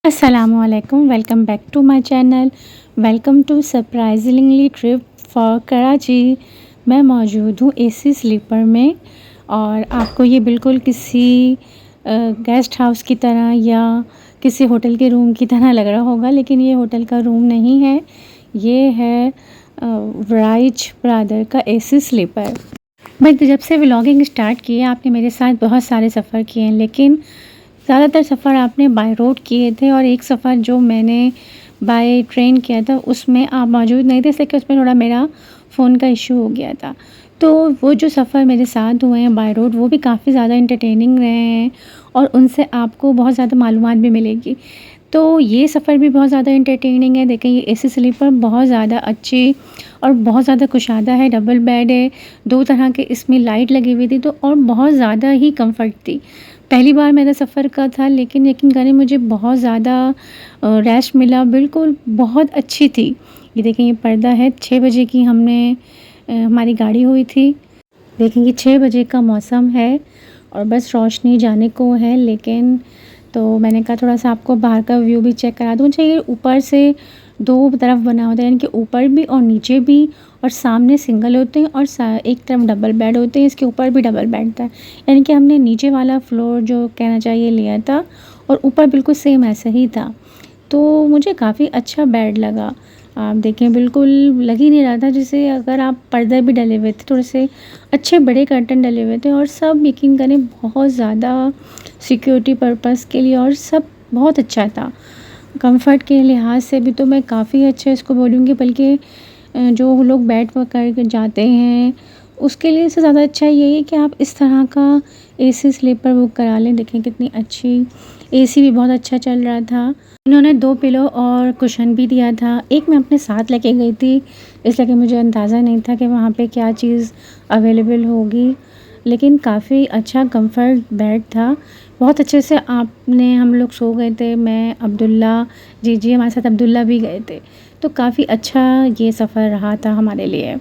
Assalamualaikum, welcome back to my channel. Welcome to surprisingly trip for Karachi. मैं मौजूद हूँ AC sleeper में और आपको ये बिल्कुल किसी गेस्ट हाउस की तरह या किसी होटल के रूम की तरह लग रहा होगा, लेकिन ये होटल का रूम नहीं है। ये है राइज ब्रदर का एसी स्लीपर। बट जब से व्लॉगिंग स्टार्ट की है आपने मेरे साथ बहुत सारे सफ़र किए हैं, लेकिन ज़्यादातर सफ़र आपने बाय रोड किए थे और एक सफ़र जो मैंने बाय ट्रेन किया था उसमें आप मौजूद नहीं थे, इसलिए कि उसमें थोड़ा मेरा फ़ोन का इशू हो गया था। तो वो जो सफ़र मेरे साथ हुए हैं बाय रोड वो भी काफ़ी ज़्यादा इंटरटेनिंग रहे हैं और उनसे आपको बहुत ज़्यादा मालूमात भी मिलेगी। तो ये सफ़र भी बहुत ज़्यादा इंटरटेनिंग है। देखें, ये एसी स्लीपर बहुत ज़्यादा अच्छी और बहुत ज़्यादा कुशादा है। डबल बेड है, 2 तरह के इसमें लाइट लगी हुई थी, तो और बहुत ज़्यादा ही कंफर्ट थी। पहली बार मेरा सफ़र का था, लेकिन यकीन करें मुझे बहुत ज़्यादा रेस्ट मिला, बिल्कुल बहुत अच्छी थी। ये देखें, ये पर्दा है। 6 बजे की हमारी गाड़ी हुई थी। देखें, ये 6 बजे का मौसम है और बस रोशनी जाने को है, लेकिन तो मैंने कहा थोड़ा सा आपको बाहर का व्यू भी चेक करा दूँ। अच्छा, ये ऊपर से 2 तरफ बना होता है, यानी कि ऊपर भी और नीचे भी, और सामने सिंगल होते हैं और एक तरफ डबल बेड होते हैं। इसके ऊपर भी डबल बेड था, यानी कि हमने नीचे वाला फ्लोर जो कहना चाहिए लिया था और ऊपर बिल्कुल सेम ऐसा ही था। तो मुझे काफ़ी अच्छा बेड लगा। आप देखें, बिल्कुल लग ही नहीं रहा था जैसे, अगर आप पर्दे भी डले हुए थे, थोड़े से अच्छे बड़े कर्टन डले हुए थे और सब यकीन करें बहुत ज़्यादा सिक्योरिटी पर्पस के लिए और सब बहुत अच्छा था। कंफर्ट के लिहाज से भी तो मैं काफ़ी अच्छा इसको बोलूँगी, बल्कि जो लोग बैठ कर जाते हैं उसके लिए से ज़्यादा अच्छा यही है कि आप इस तरह का एसी स्लीपर बुक करा लें। देखें कितनी अच्छी, एसी भी बहुत अच्छा चल रहा था। इन्होंने 2 पिलो और कुशन भी दिया था। एक मैं अपने साथ लेके गई थी, इसलिए कि मुझे अंदाज़ा नहीं था कि वहाँ पे क्या चीज़ अवेलेबल होगी, लेकिन काफ़ी अच्छा कंफर्ट बेड था। बहुत अच्छे से हम लोग सो गए थे। मैं, अब्दुल्ला जी, हमारे साथ अब्दुल्ला भी गए थे। तो काफ़ी अच्छा ये सफ़र रहा था हमारे लिए।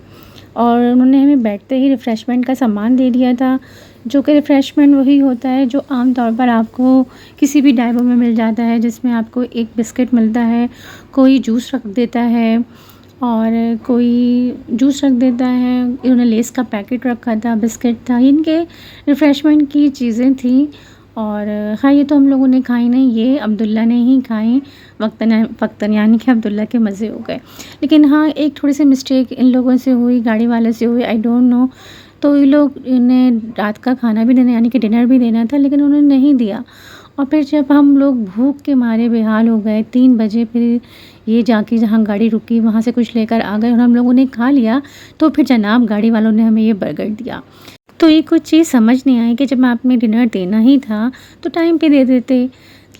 और उन्होंने हमें बैठते ही रिफ़्रेशमेंट का सामान दे दिया था, जो कि रिफ़्रेशमेंट वही होता है जो आम तौर पर आपको किसी भी ढाबों में मिल जाता है, जिसमें आपको एक बिस्किट मिलता है, कोई जूस रख देता है और कोई जूस रख देता है। इन्होंने लेस का पैकेट रखा था, बिस्किट था, इनके रिफ़्रेशमेंट की चीज़ें थी। और हाँ, ये तो हम लोगों ने खाई नहीं, ये अब्दुल्ला ने ही खाई वक्तन, यानी कि अब्दुल्ला के मज़े हो गए। लेकिन हाँ, एक थोड़ी सी मिस्टेक इन लोगों से हुई, गाड़ी वाले से हुई, आई डोंट नो। तो ये लोग, इन्हें रात का खाना भी देना, यानी कि डिनर भी देना था, लेकिन उन्होंने नहीं दिया। और फिर जब हम लोग भूख के मारे बेहाल हो गए 3 बजे, फिर ये जाके जहाँ गाड़ी रुकी वहाँ से कुछ लेकर आ गए और हम लोगों ने खा लिया। तो फिर जनाब गाड़ी वालों ने हमें ये बर्गर दिया। तो ये कुछ चीज़ समझ नहीं आई कि जब आपने डिनर देना ही था तो टाइम पे दे देते।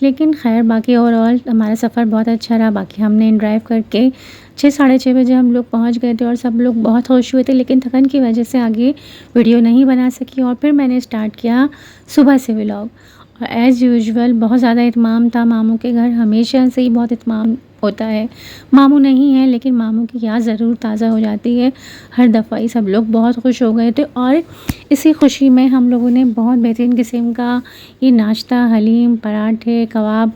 लेकिन ख़ैर, बाकी ओवरऑल हमारा सफ़र बहुत अच्छा रहा। बाकी हमने ड्राइव करके 6 साढ़े 6 बजे हम लोग पहुंच गए थे और सब लोग बहुत खुश हुए थे, लेकिन थकन की वजह से आगे वीडियो नहीं बना सकी। और फिर मैंने स्टार्ट किया सुबह से व्लॉग। और एज़ यूजुअल बहुत ज़्यादा इत्मीनान था। मामू के घर हमेशा से ही बहुत इत्मीनान होता है। मामू नहीं है, लेकिन मामू की याद ज़रूर ताज़ा हो जाती है हर दफ़ा ही। सब लोग बहुत खुश हो गए थे और इसी खुशी में हम लोगों ने बहुत बेहतरीन किस्म का ये नाश्ता, हलीम, पराठे, कबाब,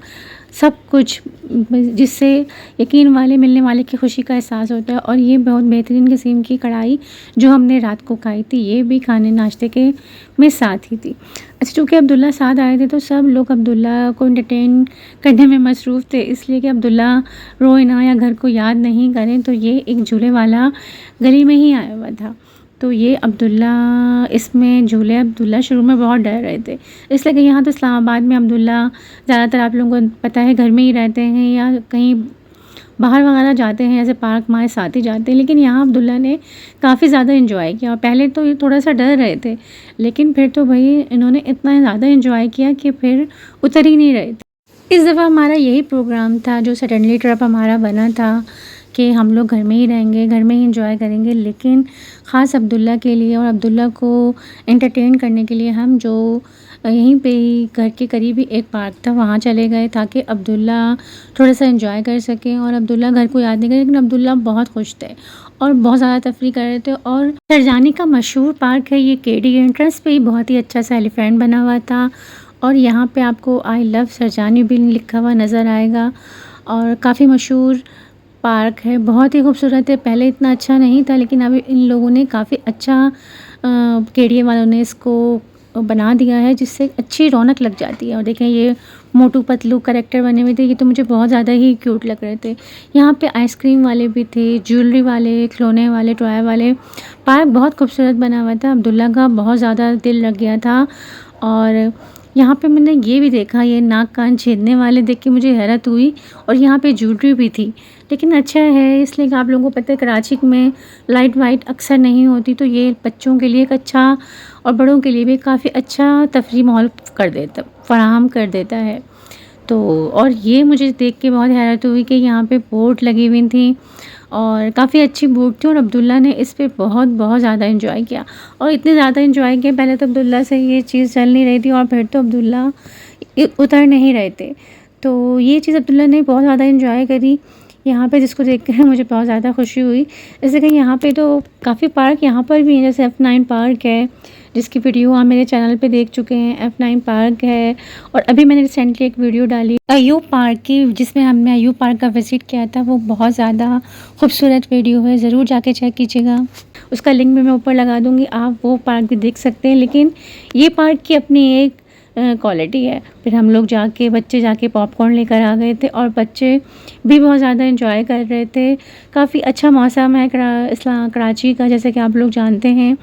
सब कुछ, जिससे यकीन वाले मिलने वाले की खुशी का एहसास होता है। और ये बहुत बेहतरीन किस्म की कढ़ाई जो हमने रात को खाई थी, ये भी खाने नाश्ते के में साथ ही थी। अच्छा, चूँकि अब्दुल्ला साथ आए थे तो सब लोग अब्दुल्ला को एंटरटेन करने में मसरूफ़ थे, इसलिए कि अब्दुल्ला रोए ना या घर को याद नहीं करें। तो ये एक झूले वाला गली में ही आया हुआ था, तो ये अब्दुल्ला इसमें झूले, अब्दुल्ला शुरू में बहुत डर रहे थे, इसलिए कि यहाँ तो इस्लामाबाद में अब्दुल्ला ज़्यादातर आप लोगों को पता है घर में ही रहते हैं या कहीं बाहर वगैरह जाते हैं, ऐसे पार्क हमारे साथ ही जाते हैं। लेकिन यहाँ अब्दुल्ला ने काफ़ी ज़्यादा एंजॉय किया। और पहले तो ये थोड़ा सा डर रहे थे, लेकिन फिर तो भाई इन्होंने इतना ज़्यादा एंजॉय किया कि फिर उतर ही नहीं रहे थे। इस दफ़ा हमारा यही प्रोग्राम था, जो सडनली ट्रिप हमारा बना था कि हम लोग घर में ही रहेंगे, घर में ही एंजॉय करेंगे। लेकिन ख़ास अब्दुल्ला के लिए और अब्दुल्ला को एंटरटेन करने के लिए हम जो यहीं पे ही घर के करीब ही एक पार्क था वहाँ चले गए, ताकि अब्दुल्ला थोड़ा सा एंजॉय कर सकें। और अब्दुल्ला घर को याद नहीं करे, लेकिन अब्दुल्ला बहुत खुश थे और बहुत ज़्यादा तफरी कर रहे थे। और सरजानी का मशहूर पार्क है ये, केडी एंट्रेंस पे ही बहुत ही अच्छा सा एलिफेंट बना हुआ था और यहाँ पे आपको आई लव सरजानी भी लिखा हुआ नज़र आएगा। और काफ़ी मशहूर पार्क है, बहुत ही खूबसूरत है। पहले इतना अच्छा नहीं था, लेकिन अभी इन लोगों ने काफ़ी अच्छा केडीए वालों ने इसको बना दिया है, जिससे अच्छी रौनक लग जाती है। और देखें, ये मोटू पतलू कैरेक्टर बने हुए थे, ये तो मुझे बहुत ज़्यादा ही क्यूट लग रहे थे। यहाँ पे आइसक्रीम वाले भी थे, ज्वेलरी वाले, खिलौने वाले, टॉय वाले। पार्क बहुत खूबसूरत बना हुआ था, अब्दुल्ला का बहुत ज़्यादा दिल लग गया था। और यहाँ पे मैंने ये भी देखा, ये नाक कान छेदने वाले देख के मुझे हैरत हुई। और यहाँ पे ज्वेलरी भी थी, लेकिन अच्छा है इसलिए कि आप लोगों को पता है कराची में लाइट वाइट अक्सर नहीं होती, तो ये बच्चों के लिए एक अच्छा और बड़ों के लिए भी काफ़ी अच्छा तफरीह माहौल फराहम कर देता है। तो और ये मुझे देख के बहुत हैरत हुई कि यहाँ पे बोट लगी हुई थी और काफ़ी अच्छी बोट थी। और अब्दुल्ला ने इस पे बहुत ज़्यादा एंजॉय किया, और इतने ज़्यादा एंजॉय किया, पहले तो अब्दुल्ला से ये चीज़ चल नहीं रही थी और फिर तो अब्दुल्ला उतर नहीं रहे थे। तो ये चीज़ अब्दुल्ला ने बहुत ज़्यादा एंजॉय करी यहाँ पे, जिसको देख कर मुझे बहुत ज़्यादा खुशी हुई। जैसे कि यहाँ पे तो काफ़ी पार्क यहाँ पर भी हैं, जैसे F9 पार्क है, जिसकी वीडियो आप मेरे चैनल पे देख चुके हैं। F9 पार्क है, और अभी मैंने रिसेंटली एक वीडियो डाली अयूब पार्क की, जिसमें हमने अयूब पार्क का विज़िट किया था। वो बहुत ज़्यादा खूबसूरत वीडियो है, ज़रूर जाके चेक कीजिएगा। उसका लिंक भी मैं ऊपर लगा दूँगी, आप वो पार्क भी देख सकते हैं। लेकिन ये पार्क की अपनी एक क्वालिटी है। फिर हम लोग बच्चे जाके पॉपकॉर्न लेकर आ गए थे, और बच्चे भी बहुत ज़्यादा एंजॉय कर रहे थे। काफ़ी अच्छा मौसम है कराची का, जैसे कि आप लोग जानते हैं,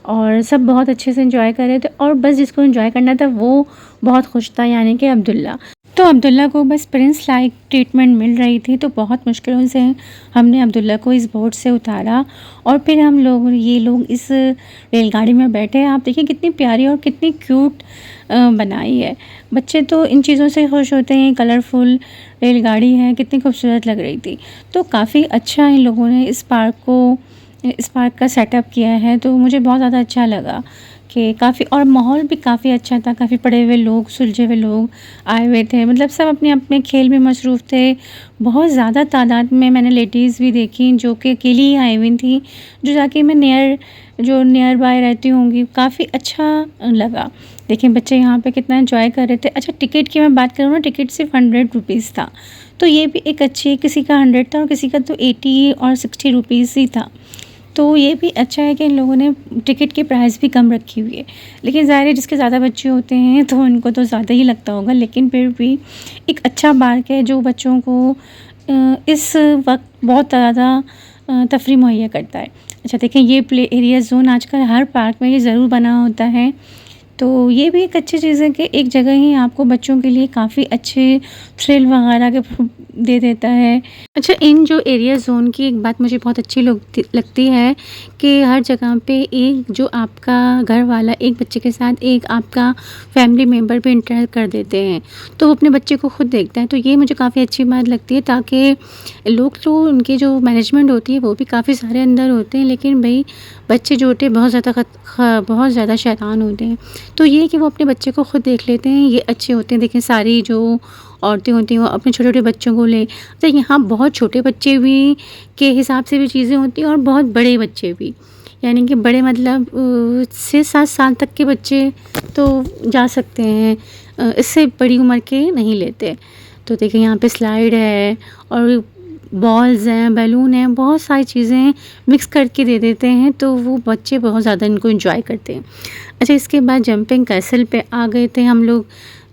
और सब बहुत अच्छे से एंजॉय कर रहे थे। और बस जिसको एंजॉय करना था वो बहुत खुश था, यानी कि अब्दुल्ला। तो अब्दुल्ला को बस प्रिंस लाइक ट्रीटमेंट मिल रही थी, तो बहुत मुश्किलों से हमने अब्दुल्ला को इस बोट से उतारा, और फिर ये लोग इस रेलगाड़ी में बैठे। आप देखिए कितनी प्यारी और कितनी क्यूट बनाई है। बच्चे तो इन चीज़ों से खुश होते हैं। कलरफुल रेलगाड़ी है, कितनी खूबसूरत लग रही थी। तो काफ़ी अच्छा इन लोगों ने इस पार्क का सेटअप किया है, तो मुझे बहुत ज़्यादा अच्छा लगा कि काफ़ी, और माहौल भी काफ़ी अच्छा था। काफ़ी पढ़े हुए लोग, सुलझे हुए लोग आए हुए थे, मतलब सब अपने अपने खेल में मसरूफ़ थे। बहुत ज़्यादा तादाद में मैंने लेडीज़ भी देखी जो कि अकेली ही आई हुई थी, जो जाके मैं नियर बाय रहती होंगी। काफ़ी अच्छा लगा। देखिए बच्चे यहाँ पे कितना एंजॉय कर रहे थे। अच्छा, टिकट की मैं बात करूँ ना, टिकट सिर्फ 100 रुपीज़ था, तो ये भी एक अच्छी, किसी का 100 था और किसी का तो 80 और 60 रुपीज़ ही था। तो ये भी अच्छा है कि इन लोगों ने टिकट की प्राइस भी कम रखी हुई है। लेकिन ज़ाहिर है जिसके ज़्यादा बच्चे होते हैं तो उनको तो ज़्यादा ही लगता होगा, लेकिन फिर भी एक अच्छा पार्क है जो बच्चों को इस वक्त बहुत ज़्यादा तफरीह मुहैया करता है। अच्छा देखें, ये प्ले एरिया जोन आजकल हर पार्क में ये ज़रूर बना होता है, तो ये भी एक अच्छी चीज़ है कि एक जगह ही आपको बच्चों के लिए काफ़ी अच्छे थ्रिल वगैरह के दे देता है। अच्छा, इन जो एरिया ज़ोन की एक बात मुझे बहुत अच्छी लगती है कि हर जगह पे एक जो आपका घर वाला एक बच्चे के साथ एक आपका फैमिली मेम्बर भी इंटरेक्ट कर देते हैं, तो वो अपने बच्चे को खुद देखता है। तो ये मुझे काफ़ी अच्छी बात लगती है, ताकि लोग तो उनकी जो मैनेजमेंट होती है वो भी काफ़ी सारे अंदर होते हैं, लेकिन भाई बच्चे जो होते हैं बहुत ज़्यादा शैतान होते हैं। तो ये कि वो अपने बच्चे को खुद देख लेते हैं, ये अच्छे होते हैं। देखें, सारी जो औरतें होती हैं वो अपने छोटे-छोटे बच्चों को ले, तो यहाँ बहुत छोटे बच्चे भी के हिसाब से भी चीज़ें होती हैं और बहुत बड़े बच्चे भी, यानी कि बड़े मतलब 6-7 साल तक के बच्चे तो जा सकते हैं, इससे बड़ी उम्र के नहीं लेते। तो देखिए यहाँ पे स्लाइड है और बॉल्स हैं, बैलून हैं, बहुत सारी चीज़ें मिक्स करके दे देते हैं, तो वो बच्चे बहुत ज़्यादा इनको एंजॉय करते हैं। अच्छा, इसके बाद जंपिंग कैसल पे आ गए थे हम लोग,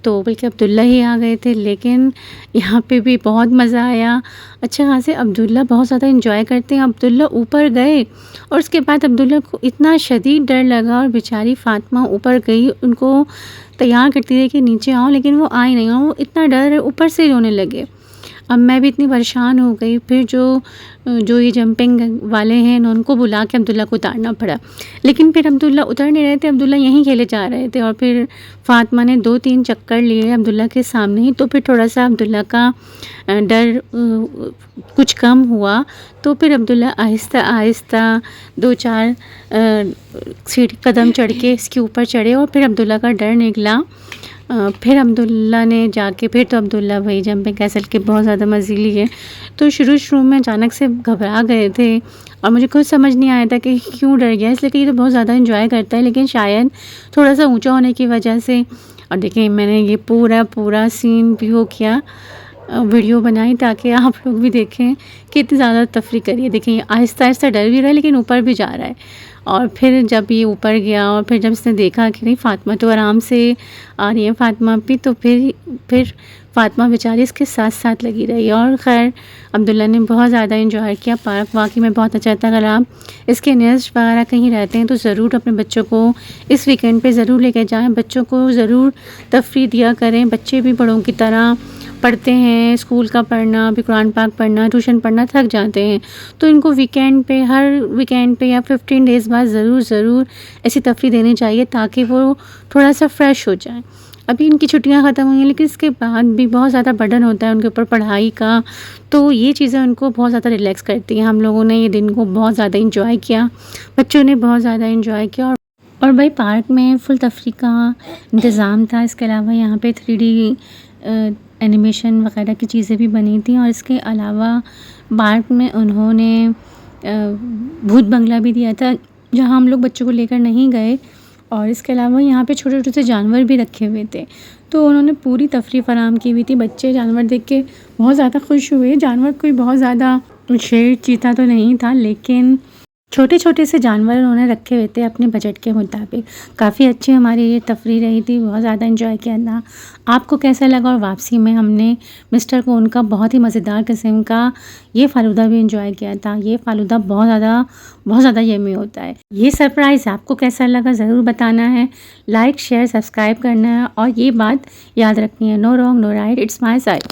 तो बल्कि अब्दुल्ला ही आ गए थे, लेकिन यहाँ पे भी बहुत मज़ा आया। अच्छा खासे अब्दुल्ला बहुत ज़्यादा एंजॉय करते हैं। अब्दुल्ला ऊपर गए और उसके बाद अब्दुल्ला को इतना शदीद डर लगा, और बेचारी फ़ातिमा ऊपर गई, उनको तैयार करती रही कि नीचे आओ, लेकिन वो आई नहीं, और वो इतना डर ऊपर से रोने लगे। अब मैं भी इतनी परेशान हो गई, फिर जो ये जंपिंग वाले हैं उनको बुला के अब्दुल्ला को उतारना पड़ा, लेकिन फिर अब्दुल्ला उतर नहीं रहे थे, अब्दुल्ला यहीं खेले जा रहे थे। और फिर फ़ातिमा ने 2-3 चक्कर लिए अब्दुल्ला के सामने ही, तो फिर थोड़ा सा अब्दुल्ला का डर कुछ कम हुआ। तो फिर अब्दुल्ला आहिस्ता आहिस्ता 2-4 सीढ़ी कदम चढ़ के इसके ऊपर चढ़े, और फिर अब्दुल्ला का डर निकला। फिर अब्दुल्ला ने जाके फिर तो अब्दुल्ला भाई जंपिंग कैसल के बहुत ज़्यादा मज़े लिए। तो शुरू में अचानक से घबरा गए थे और मुझे कुछ समझ नहीं आया था कि क्यों डर गया, इसलिए कि ये तो बहुत ज़्यादा एंजॉय करता है, लेकिन शायद थोड़ा सा ऊंचा होने की वजह से और देखिए मैंने ये पूरा सीन व्यू किया, वीडियो बनाई ताकि आप लोग भी देखें कि इतनी ज़्यादा तफरीह करी है। देखिए ये आहिस्ता-आहिस्ता डर भी रहा है लेकिन ऊपर भी जा रहा है। और फिर जब ये ऊपर गया और फिर जब इसने देखा कि नहीं फ़ातिमा तो आराम से आ रही है फ़ातिमा भी, तो फिर फ़ातिमा बेचारी इसके साथ-साथ लगी रही। और ख़ैर अब्दुल्ला ने बहुत ज़्यादा एंजॉय किया। पार्क वाक़ई में बहुत अच्छा था। अगर आप इसके नेस्ट वगैरह कहीं रहते हैं तो ज़रूर अपने बच्चों को इस वीकेंड पे ज़रूर लेकर जाएँ। बच्चों को ज़रूर तफरीह दिया करें। बच्चे भी बड़ों की तरह पढ़ते हैं, स्कूल का पढ़ना, फिर कुरान पाक पढ़ना, ट्यूशन पढ़ना, थक जाते हैं। तो इनको वीकेंड पे, हर वीकेंड पे या 15 डेज़ बाद ज़रूर ऐसी तफरीह देनी चाहिए ताकि वो थोड़ा सा फ्रेश हो जाएँ। अभी इनकी छुट्टियां ख़त्म हुई हैं लेकिन इसके बाद भी बहुत ज़्यादा बर्डन होता है उनके ऊपर पढ़ाई का, तो ये चीज़ें उनको बहुत ज़्यादा रिलैक्स करती हैं। हम लोगों ने ये दिन को बहुत ज़्यादा एंजॉय किया, बच्चों ने बहुत ज़्यादा एंजॉय किया। और भाई पार्क में फुल तफरीह का इंतज़ाम था। इसके अलावा यहाँ पे 3D एनिमेशन वगैरह की चीज़ें भी बनी थी। और इसके अलावा पार्क में उन्होंने भूत बंगला भी दिया था जहाँ हम लोग बच्चों को लेकर नहीं गए। और इसके अलावा यहाँ पे छोटे-छोटे से जानवर भी रखे हुए थे, तो उन्होंने पूरी तफरीह फराहम की हुई थी। बच्चे जानवर देख के बहुत ज़्यादा खुश हुए। जानवर कोई बहुत ज़्यादा शेर, चीता तो नहीं था लेकिन छोटे-छोटे से जानवर उन्होंने रखे हुए थे अपने बजट के मुताबिक। काफ़ी अच्छी हमारी ये तफरीह रही थी, बहुत ज़्यादा एंजॉय किया था। आपको कैसा लगा? और वापसी में हमने मिस्टर कोन का बहुत ही मज़ेदार किस्म का ये फ़ालूदा भी एंजॉय किया था। ये फ़ालूदा बहुत ज़्यादा यम्मी होता है। ये सरप्राइज़ आपको कैसा लगा ज़रूर बताना है। लाइक, शेयर, सब्सक्राइब करना है और ये बात याद रखनी है, no wrong no right, it's my side.